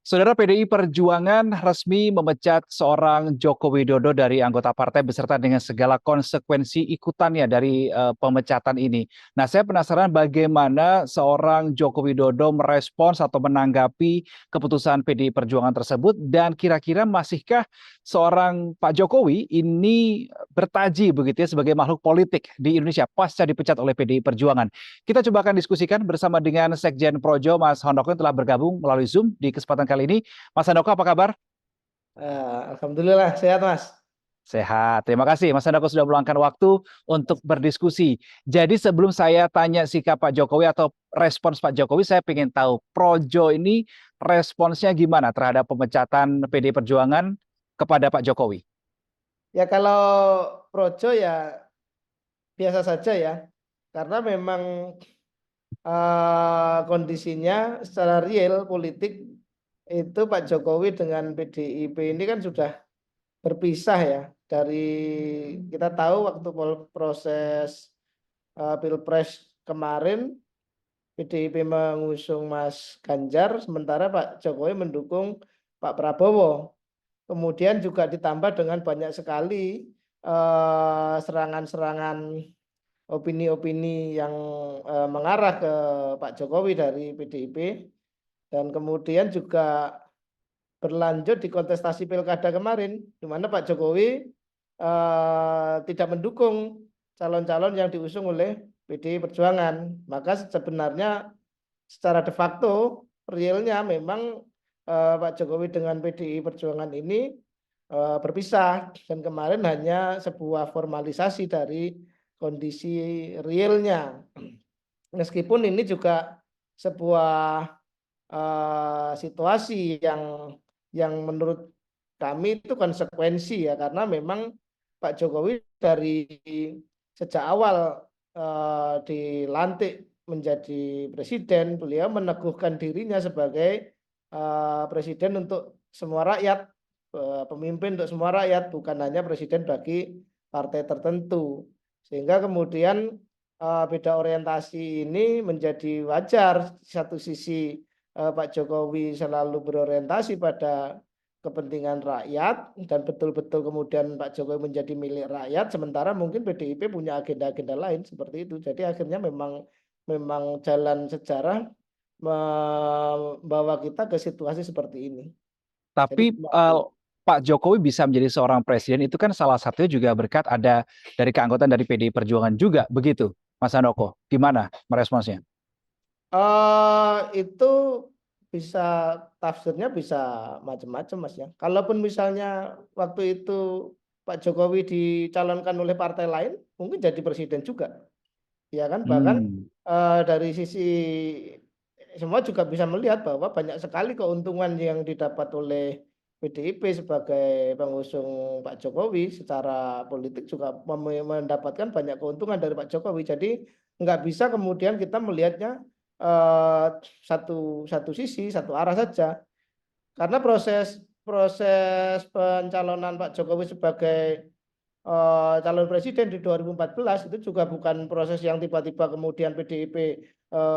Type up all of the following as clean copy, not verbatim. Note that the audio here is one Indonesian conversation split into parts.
Saudara PDI Perjuangan resmi memecat seorang Joko Widodo dari anggota partai beserta dengan segala konsekuensi ikutannya dari pemecatan ini. Nah, saya penasaran bagaimana seorang Joko Widodo merespons atau menanggapi keputusan PDI Perjuangan tersebut dan kira-kira masihkah seorang Pak Jokowi ini bertaji begitu ya sebagai makhluk politik di Indonesia pasca dipecat oleh PDI Perjuangan. Kita coba akan diskusikan bersama dengan Sekjen Projo, Mas Handoko yang telah bergabung melalui Zoom di kesempatan kali ini. Mas Handoko, apa kabar? Alhamdulillah sehat Mas. Sehat. Terima kasih Mas Handoko sudah meluangkan waktu untuk berdiskusi. Jadi sebelum saya tanya sikap Pak Jokowi atau respons Pak Jokowi, saya ingin tahu Projo ini responsnya gimana terhadap pemecatan PDI Perjuangan kepada Pak Jokowi? Ya kalau Projo ya biasa saja ya, karena memang kondisinya secara real politik itu Pak Jokowi dengan PDIP ini kan sudah berpisah ya. Dari kita tahu waktu proses Pilpres kemarin PDIP mengusung Mas Ganjar, sementara Pak Jokowi mendukung Pak Prabowo. Kemudian juga ditambah dengan banyak sekali serangan-serangan opini-opini yang mengarah ke Pak Jokowi dari PDIP, dan kemudian juga berlanjut di kontestasi pilkada kemarin, di mana Pak Jokowi tidak mendukung calon-calon yang diusung oleh PDI Perjuangan. Maka sebenarnya secara de facto realnya memang Pak Jokowi dengan PDI Perjuangan ini berpisah, dan kemarin hanya sebuah formalisasi dari kondisi realnya. Meskipun ini juga sebuah situasi yang menurut kami itu konsekuensi ya, karena memang Pak Jokowi dari sejak awal dilantik menjadi presiden, beliau meneguhkan dirinya sebagai presiden untuk semua rakyat, pemimpin untuk semua rakyat, bukan hanya presiden bagi partai tertentu. Sehingga kemudian beda orientasi ini menjadi wajar. Di satu sisi Pak Jokowi selalu berorientasi pada kepentingan rakyat dan betul-betul kemudian Pak Jokowi menjadi milik rakyat, sementara mungkin PDIP punya agenda-agenda lain seperti itu. Jadi akhirnya memang memang jalan sejarah membawa kita ke situasi seperti ini. Jadi Tapi Pak Jokowi bisa menjadi seorang presiden itu kan salah satunya juga berkat ada dari keanggotaan dari PDI Perjuangan juga, begitu, Mas Handoko. Gimana meresponsnya? itu bisa tafsirnya bisa macam-macam Mas ya. Kalaupun misalnya waktu itu Pak Jokowi dicalonkan oleh partai lain, mungkin jadi presiden juga. Ya kan, bahkan Hmm. dari sisi semua juga bisa melihat bahwa banyak sekali keuntungan yang didapat oleh PDIP sebagai pengusung Pak Jokowi secara politik, juga mendapatkan banyak keuntungan dari Pak Jokowi. Jadi nggak bisa kemudian kita melihatnya eh, satu satu sisi, satu arah saja, karena proses proses pencalonan Pak Jokowi sebagai calon presiden di 2014 itu juga bukan proses yang tiba-tiba kemudian PDIP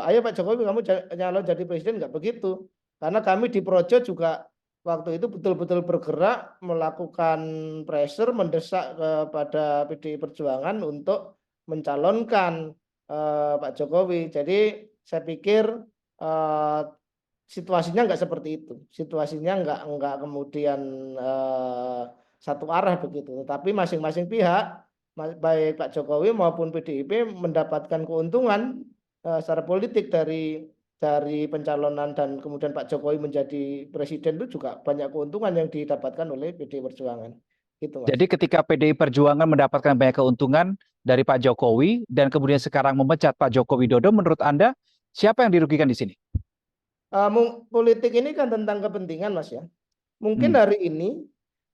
ayo Pak Jokowi kamu nyalon jadi presiden, nggak begitu, karena kami di Projo juga waktu itu betul-betul bergerak melakukan pressure, mendesak kepada PDI Perjuangan untuk mencalonkan Pak Jokowi. Jadi saya pikir eh, situasinya nggak seperti itu. Situasinya nggak kemudian eh, satu arah begitu. Tetapi masing-masing pihak, baik Pak Jokowi maupun PDIP mendapatkan keuntungan secara politik dari pencalonan, dan kemudian Pak Jokowi menjadi presiden itu juga banyak keuntungan yang didapatkan oleh PDI Perjuangan. Gitu, Jadi Mas. ketika PDI Perjuangan mendapatkan banyak keuntungan dari Pak Jokowi dan kemudian sekarang memecat Pak Joko Widodo, menurut Anda siapa yang dirugikan di sini? Politik ini kan tentang kepentingan, Mas ya. Mungkin Hmm.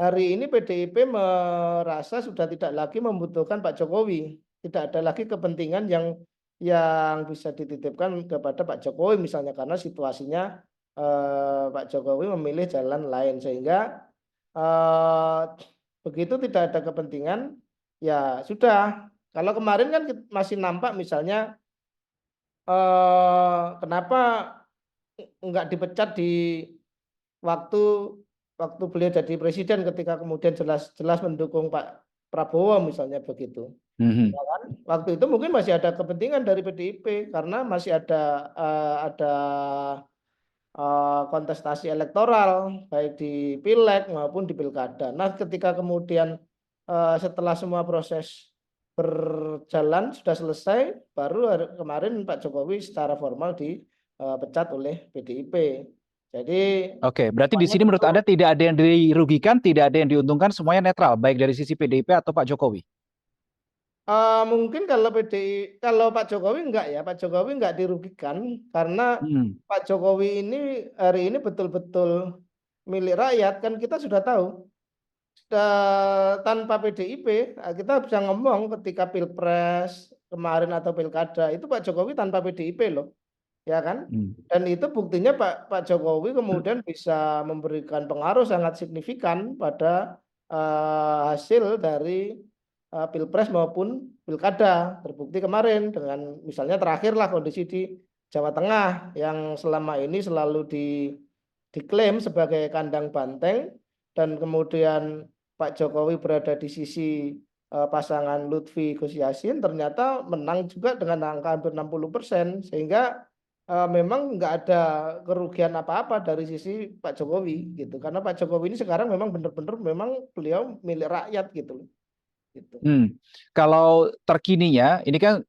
hari ini PDIP merasa sudah tidak lagi membutuhkan Pak Jokowi. Tidak ada lagi kepentingan yang bisa dititipkan kepada Pak Jokowi misalnya, karena situasinya Pak Jokowi memilih jalan lain, sehingga eh, begitu tidak ada kepentingan ya sudah. Kalau kemarin kan masih nampak misalnya kenapa nggak dipecat di waktu waktu beliau jadi presiden ketika kemudian jelas-jelas mendukung Pak Prabowo misalnya begitu. Mhm. Ya kan? Waktu itu mungkin masih ada kepentingan dari PDIP karena masih ada kontestasi elektoral baik di pileg maupun di pilkada. Nah, ketika kemudian setelah semua proses berjalan sudah selesai, baru kemarin Pak Jokowi secara formal dipecat oleh PDIP. Jadi Oke, berarti di semuanya sini menurut tentu Anda tidak ada yang dirugikan, tidak ada yang diuntungkan, semuanya netral, baik dari sisi PDIP atau Pak Jokowi. mungkin kalau kalau Pak Jokowi enggak ya, Pak Jokowi enggak dirugikan karena Hmm. Pak Jokowi ini hari ini betul-betul milik rakyat kan kita sudah tahu. Tanpa PDIP kita bisa ngomong ketika pilpres kemarin atau pilkada itu Pak Jokowi tanpa PDIP loh, ya kan? Hmm. Dan itu buktinya Pak Jokowi kemudian bisa memberikan pengaruh sangat signifikan pada hasil dari pilpres maupun pilkada. Terbukti kemarin dengan misalnya terakhirlah kondisi di Jawa Tengah yang selama ini selalu diklaim sebagai kandang banteng dan kemudian Pak Jokowi berada di sisi pasangan Lutfi Gus Yassin ternyata menang juga dengan angka hampir 60% sehingga memang nggak ada kerugian apa-apa dari sisi Pak Jokowi gitu karena Pak Jokowi ini sekarang memang benar-benar memang beliau milik rakyat gitu loh gitu. Hmm. Kalau terkininya, ini kan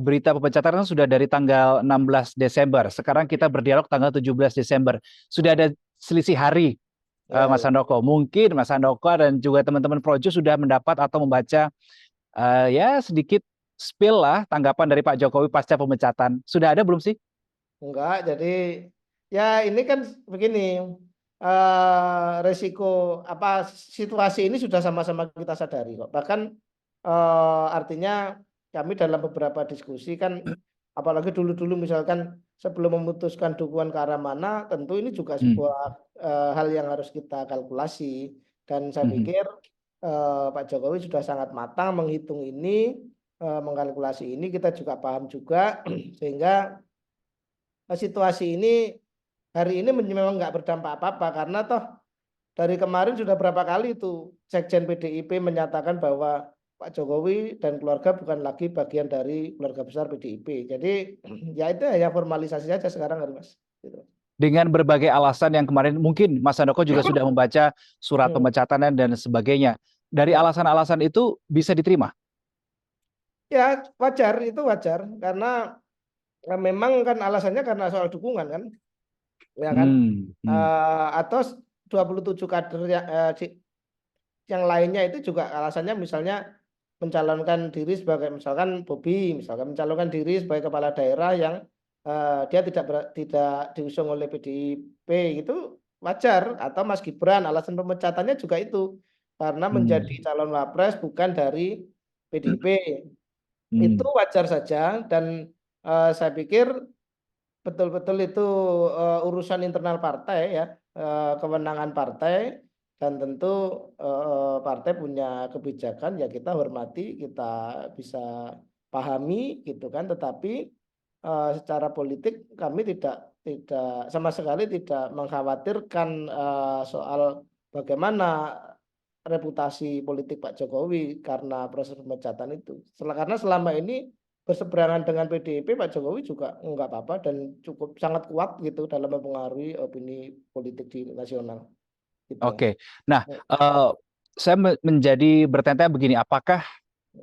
berita pemecatan kan sudah dari tanggal 16 Desember. Sekarang kita berdialog tanggal 17 Desember. Sudah ada selisih hari, Ya, Mas ya. Handoko. Mungkin Mas Handoko dan juga teman-teman Projo sudah mendapat atau membaca ya sedikit spill lah tanggapan dari Pak Jokowi pasca pemecatan. Sudah ada belum sih? Enggak, jadi ya ini kan begini, resiko apa situasi ini sudah sama-sama kita sadari kok. Bahkan artinya kami dalam beberapa diskusi kan, apalagi dulu-dulu misalkan sebelum memutuskan dukungan ke arah mana, tentu ini juga Hmm. sebuah hal yang harus kita kalkulasi. Dan saya Mhm. pikir Pak Jokowi sudah sangat matang menghitung ini, mengkalkulasi ini, kita juga paham juga, sehingga situasi ini hari ini memang nggak berdampak apa-apa karena toh dari kemarin sudah berapa kali itu Sekjen PDIP menyatakan bahwa Pak Jokowi dan keluarga bukan lagi bagian dari keluarga besar PDIP. Jadi ya itu ya formalisasi saja sekarang hari Mas. Gitu. Dengan berbagai alasan yang kemarin mungkin Mas Handoko juga sudah membaca surat Hmm, pemecatan dan sebagainya. Dari ya. alasan-alasan itu bisa diterima. Ya wajar itu wajar karena memang kan alasannya karena soal dukungan kan, ya kan? Hmm. Hmm. Atau 27 kader yang lainnya itu juga alasannya misalnya mencalonkan diri sebagai misalkan Bobi misalkan mencalonkan diri sebagai kepala daerah yang dia tidak diusung oleh PDIP itu wajar atau Mas Gibran alasan pemecatannya juga itu karena menjadi Hmm. calon wapres bukan dari PDIP itu Hmm. wajar saja dan saya pikir betul-betul itu urusan internal partai ya, kewenangan partai dan tentu partai punya kebijakan ya kita hormati, kita bisa pahami gitu kan. Tetapi secara politik kami tidak sama sekali tidak mengkhawatirkan soal bagaimana reputasi politik Pak Jokowi karena proses pemecatan itu. Karena selama ini berseberangan dengan PDIP Pak Jokowi juga enggak apa-apa dan cukup sangat kuat gitu dalam mempengaruhi opini politik di nasional gitu. Oke. Nah, eh, saya menjadi bertanya begini, apakah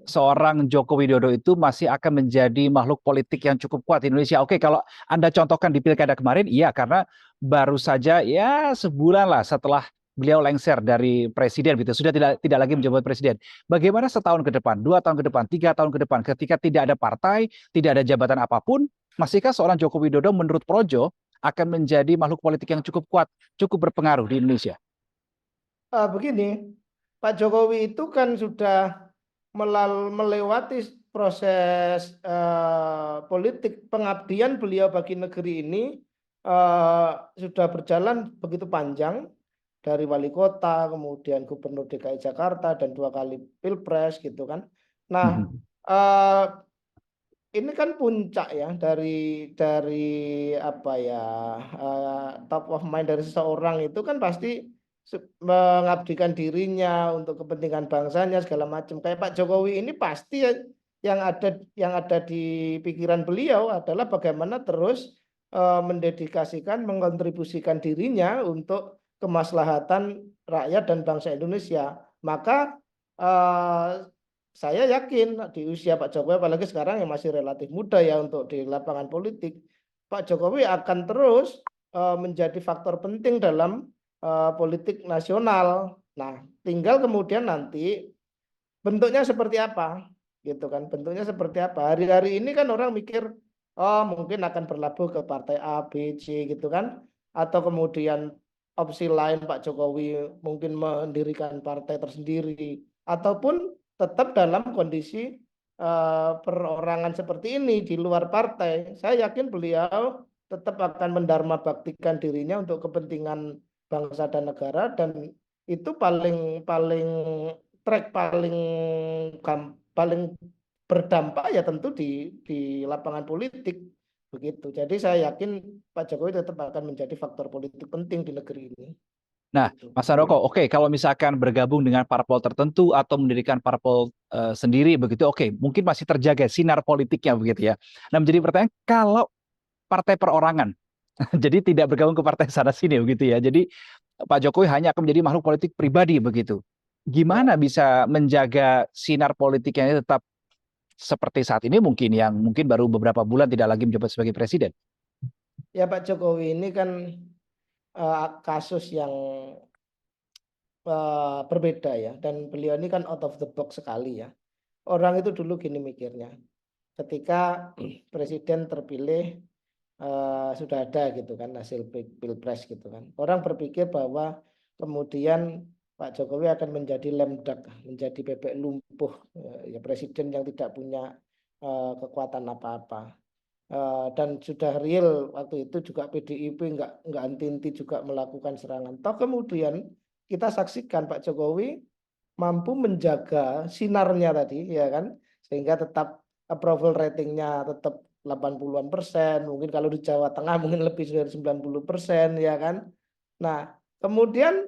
seorang Joko Widodo itu masih akan menjadi makhluk politik yang cukup kuat di Indonesia? Oke, kalau Anda contohkan di pilkada kemarin, iya karena baru saja ya sebulan lah setelah beliau lengser dari presiden gitu, sudah tidak lagi menjabat presiden. Bagaimana setahun ke depan, 2 tahun ke depan, 3 tahun ke depan, ketika tidak ada partai, tidak ada jabatan apapun, masihkah seorang Joko Widodo menurut Projo akan menjadi makhluk politik yang cukup kuat, cukup berpengaruh di Indonesia? Begini, Pak Jokowi itu kan sudah melewati proses politik pengabdian beliau bagi negeri ini eh, sudah berjalan begitu panjang dari wali kota, kemudian gubernur DKI Jakarta dan 2 kali pilpres gitu kan. Nah, Mhm. eh, ini kan puncak ya dari apa ya, top of mind dari seseorang itu kan pasti mengabdikan dirinya untuk kepentingan bangsanya segala macam. Kayak Pak Jokowi ini pasti ya, yang ada di pikiran beliau adalah bagaimana terus mendedikasikan, mengkontribusikan dirinya untuk kemaslahatan rakyat dan bangsa Indonesia. Maka eh, saya yakin di usia Pak Jokowi, apalagi sekarang yang masih relatif muda ya untuk di lapangan politik, Pak Jokowi akan terus menjadi faktor penting dalam politik nasional. Nah, tinggal kemudian nanti bentuknya seperti apa, gitu kan? Bentuknya seperti apa? Hari-hari ini kan orang mikir, oh mungkin akan berlabuh ke partai A, B, C, gitu kan? Atau kemudian opsi lain Pak Jokowi mungkin mendirikan partai tersendiri, ataupun tetap dalam kondisi perorangan seperti ini di luar partai. Saya yakin beliau tetap akan mendharma baktikan dirinya untuk kepentingan bangsa dan negara, dan itu paling paling track paling berdampak ya tentu di lapangan politik begitu. Jadi saya yakin Pak Jokowi tetap akan menjadi faktor politik penting di negeri ini. Nah, Gitu. Mas Handoko, oke, kalau misalkan bergabung dengan parpol tertentu atau mendirikan parpol sendiri begitu, oke, mungkin masih terjaga sinar politiknya begitu ya. Nah, menjadi pertanyaan, kalau partai perorangan, jadi tidak bergabung ke partai sana sini begitu ya. Jadi Pak Jokowi hanya akan menjadi makhluk politik pribadi begitu. Gimana Ya, bisa menjaga sinar politiknya ini tetap seperti saat ini mungkin yang mungkin baru beberapa bulan tidak lagi menjabat sebagai presiden? ya Pak Jokowi ini kan kasus yang berbeda ya, dan beliau ini kan out of the box sekali ya. Orang itu dulu gini mikirnya, ketika presiden terpilih sudah ada gitu kan hasil pilpres gitu kan. Orang berpikir bahwa kemudian Pak Jokowi akan menjadi lame duck, menjadi bebek lumpuh, ya presiden yang tidak punya kekuatan apa-apa. Dan sudah real waktu itu juga PDIP nggak henti-henti juga melakukan serangan. Toh kemudian kita saksikan Pak Jokowi mampu menjaga sinarnya tadi ya kan, sehingga tetap approval ratingnya tetap 80-an%, mungkin kalau di Jawa Tengah mungkin lebih dari 90% ya kan. Nah, kemudian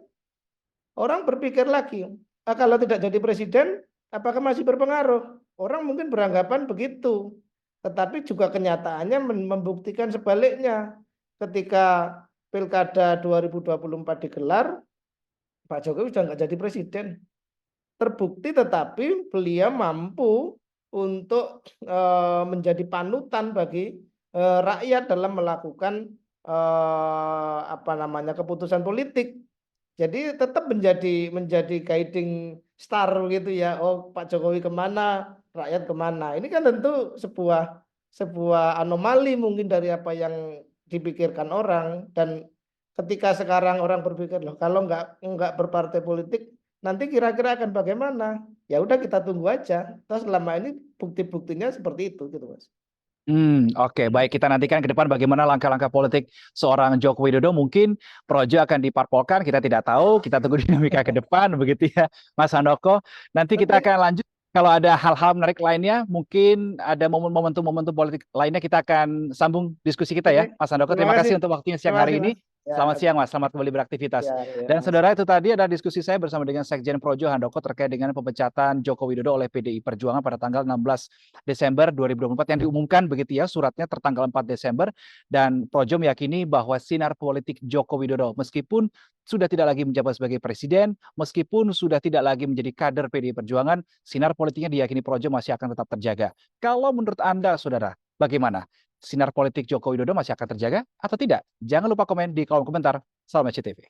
orang berpikir lagi, kalau tidak jadi presiden apakah masih berpengaruh? Orang mungkin beranggapan begitu, tetapi juga kenyataannya membuktikan sebaliknya. Ketika Pilkada 2024 digelar, Pak Jokowi sudah nggak jadi presiden, terbukti, tetapi beliau mampu untuk menjadi panutan bagi rakyat dalam melakukan apa namanya keputusan politik. Jadi tetap menjadi guiding star gitu ya. Oh Pak Jokowi kemana, rakyat kemana. Ini kan tentu sebuah sebuah anomali mungkin dari apa yang dipikirkan orang. Dan ketika sekarang orang berpikir loh, kalau nggak berpartai politik nanti kira-kira akan bagaimana? Ya udah kita tunggu aja. Terus selama ini bukti-buktinya seperti itu gitu Mas. Oke, baik, kita nantikan ke depan bagaimana langkah-langkah politik seorang Joko Widodo. Mungkin Projo akan diparpolkan, kita tidak tahu. Kita tunggu dinamika ke depan, begitu ya, Mas Handoko. Nanti kita Oke, akan lanjut. Kalau ada hal-hal menarik lainnya, mungkin ada momentum-momentum politik lainnya, kita akan sambung diskusi kita oke. ya, Mas Handoko. Terima Terima kasih. kasih untuk waktunya siang Terima kasih hari Mas. ini. Ya, Selamat oke. siang, Mas. Selamat kembali beraktivitas. Ya, ya, Dan Mas. saudara, itu tadi ada diskusi saya bersama dengan Sekjen Projo Handoko terkait dengan pemecatan Joko Widodo oleh PDI Perjuangan pada tanggal 16 Desember 2024 yang diumumkan begitu ya, suratnya tertanggal 4 Desember, dan Projo meyakini bahwa sinar politik Joko Widodo meskipun sudah tidak lagi menjabat sebagai presiden, meskipun sudah tidak lagi menjadi kader PDI Perjuangan, sinar politiknya diyakini Projo masih akan tetap terjaga. Kalau menurut Anda, saudara, bagaimana? Sinar politik Joko Widodo masih akan terjaga atau tidak? Jangan lupa komen di kolom komentar. Salam SCTV.